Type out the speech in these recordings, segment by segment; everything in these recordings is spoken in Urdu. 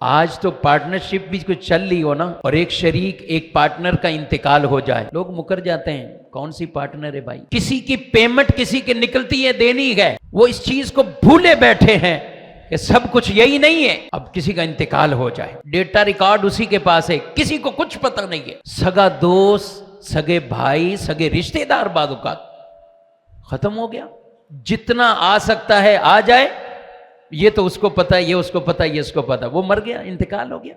آج تو پارٹنرشپ بھی کچھ چل رہی ہو نا اور ایک شریک ایک پارٹنر کا انتقال ہو جائے، لوگ مکر جاتے ہیں، کون سی پارٹنر ہے بھائی؟ کسی کی پیمنٹ کسی کے نکلتی ہے دینی ہے، وہ اس چیز کو بھولے بیٹھے ہیں کہ سب کچھ یہی نہیں ہے۔ اب کسی کا انتقال ہو جائے، ڈیٹا ریکارڈ اسی کے پاس ہے، کسی کو کچھ پتہ نہیں ہے، سگا دوست، سگے بھائی، سگے رشتہ دار بعض اوقات ختم ہو گیا، جتنا آ سکتا ہے آ جائے، یہ تو اس کو پتا ہے، یہ اس کو پتا ہے، یہ اس کو پتا ہے، وہ مر گیا، انتقال ہو گیا۔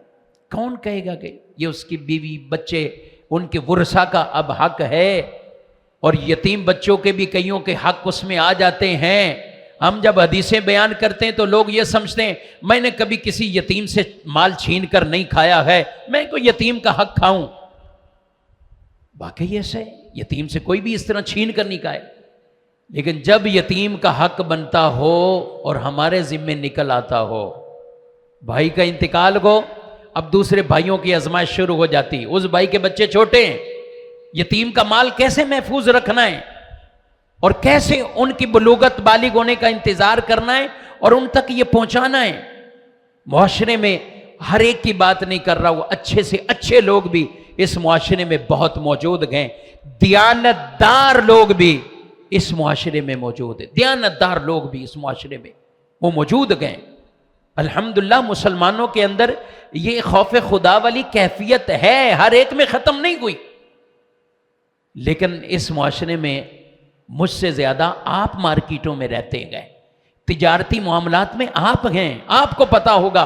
کون کہے گا کہ یہ اس کی بیوی بچے ان کے ورثہ کا اب حق ہے؟ اور یتیم بچوں کے بھی کئیوں کے حق اس میں آ جاتے ہیں۔ ہم جب حدیثیں بیان کرتے ہیں تو لوگ یہ سمجھتے ہیں میں نے کبھی کسی یتیم سے مال چھین کر نہیں کھایا ہے، میں کوئی یتیم کا حق کھاؤں؟ واقعی ایسا ہے، یتیم سے کوئی بھی اس طرح چھین کر نہیں کھائے، لیکن جب یتیم کا حق بنتا ہو اور ہمارے ذمے نکل آتا ہو، بھائی کا انتقال ہو، اب دوسرے بھائیوں کی آزمائش شروع ہو جاتی، اس بھائی کے بچے چھوٹے ہیں، یتیم کا مال کیسے محفوظ رکھنا ہے اور کیسے ان کی بلوغت بالغ ہونے کا انتظار کرنا ہے اور ان تک یہ پہنچانا ہے۔ معاشرے میں ہر ایک کی بات نہیں کر رہا، وہ اچھے سے اچھے لوگ بھی اس معاشرے میں بہت موجود ہیں، دیانت دار لوگ بھی اس معاشرے میں موجود ہے، دیانتدار لوگ بھی اس معاشرے میں وہ موجود گئے۔ الحمدللہ مسلمانوں کے اندر یہ خوف خدا والی کیفیت ہے، ہر ایک میں ختم نہیں ہوئی، لیکن اس معاشرے میں مجھ سے زیادہ آپ مارکیٹوں میں رہتے گئے، تجارتی معاملات میں آپ ہیں، آپ کو پتا ہوگا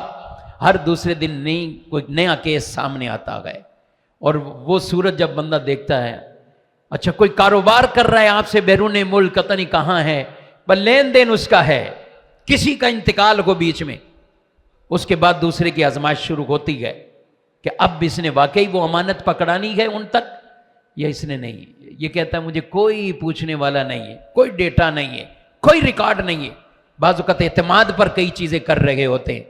ہر دوسرے دن کوئی نیا کیس سامنے آتا گئے، اور وہ صورت جب بندہ دیکھتا ہے، اچھا کوئی کاروبار کر رہا ہے آپ سے بیرون ملک، پتہ نہیں کہاں ہے، پر لین دین اس کا ہے، کسی کا انتقال ہو بیچ میں، اس کے بعد دوسرے کی آزمائش شروع ہوتی ہے کہ اب اس نے واقعی وہ امانت پکڑانی ہے ان تک یا اس نے نہیں۔ یہ کہتا ہے مجھے کوئی پوچھنے والا نہیں ہے، کوئی ڈیٹا نہیں ہے، کوئی ریکارڈ نہیں ہے، بعض اوقات اعتماد پر کئی چیزیں کر رہے ہوتے ہیں،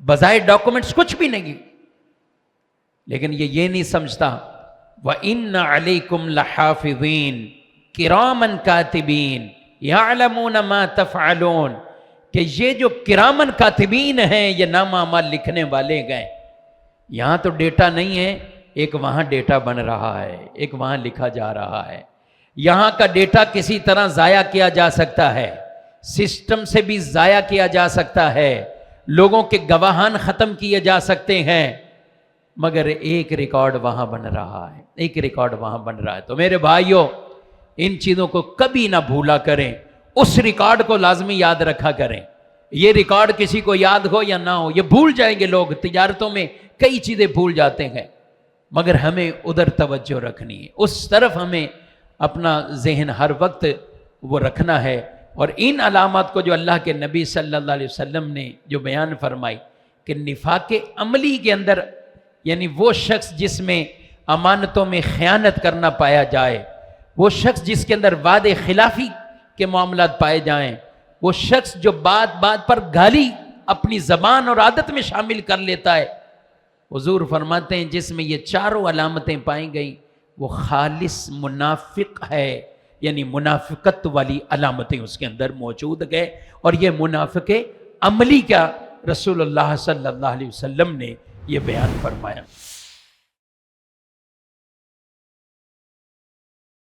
بظاہر ڈاکومنٹس کچھ بھی نہیں، لیکن یہ نہیں سمجھتا وَإِنَّ عَلَيْكُمْ لَحَافِظِينَ كِرَامًا كَاتِبِينَ يَعْلَمُونَ مَا تَفْعَلُونَ، کہ یہ جو کرامن کاتبین ہیں، یہ نامہ اعمال لکھنے والے گئے، یہاں تو ڈیٹا نہیں ہے، ایک وہاں ڈیٹا بن رہا ہے، ایک وہاں لکھا جا رہا ہے، یہاں کا ڈیٹا کسی طرح ضائع کیا جا سکتا ہے، سسٹم سے بھی ضائع کیا جا سکتا ہے، لوگوں کے گواہان ختم کیے جا سکتے ہیں، مگر ایک ریکارڈ وہاں بن رہا ہے، ایک ریکارڈ وہاں بن رہا ہے۔ تو میرے بھائیوں، ان چیزوں کو کبھی نہ بھولا کریں، اس ریکارڈ کو لازمی یاد رکھا کریں۔ یہ ریکارڈ کسی کو یاد ہو یا نہ ہو، یہ بھول جائیں گے لوگ، تجارتوں میں کئی چیزیں بھول جاتے ہیں، مگر ہمیں ادھر توجہ رکھنی ہے، اس طرف ہمیں اپنا ذہن ہر وقت وہ رکھنا ہے۔ اور ان علامات کو جو اللہ کے نبی صلی اللہ علیہ وسلم نے جو بیان فرمائی کہ نفاق عملی کے اندر، یعنی وہ شخص جس میں امانتوں میں خیانت کرنا پایا جائے، وہ شخص جس کے اندر وعدے خلافی کے معاملات پائے جائیں، وہ شخص جو بات بات پر گالی اپنی زبان اور عادت میں شامل کر لیتا ہے، حضور فرماتے ہیں جس میں یہ چاروں علامتیں پائی گئیں وہ خالص منافق ہے، یعنی منافقت والی علامتیں اس کے اندر موجود گئے، اور یہ منافق عملی کیا رسول اللہ صلی اللہ علیہ وسلم نے یہ بیان فرمایا۔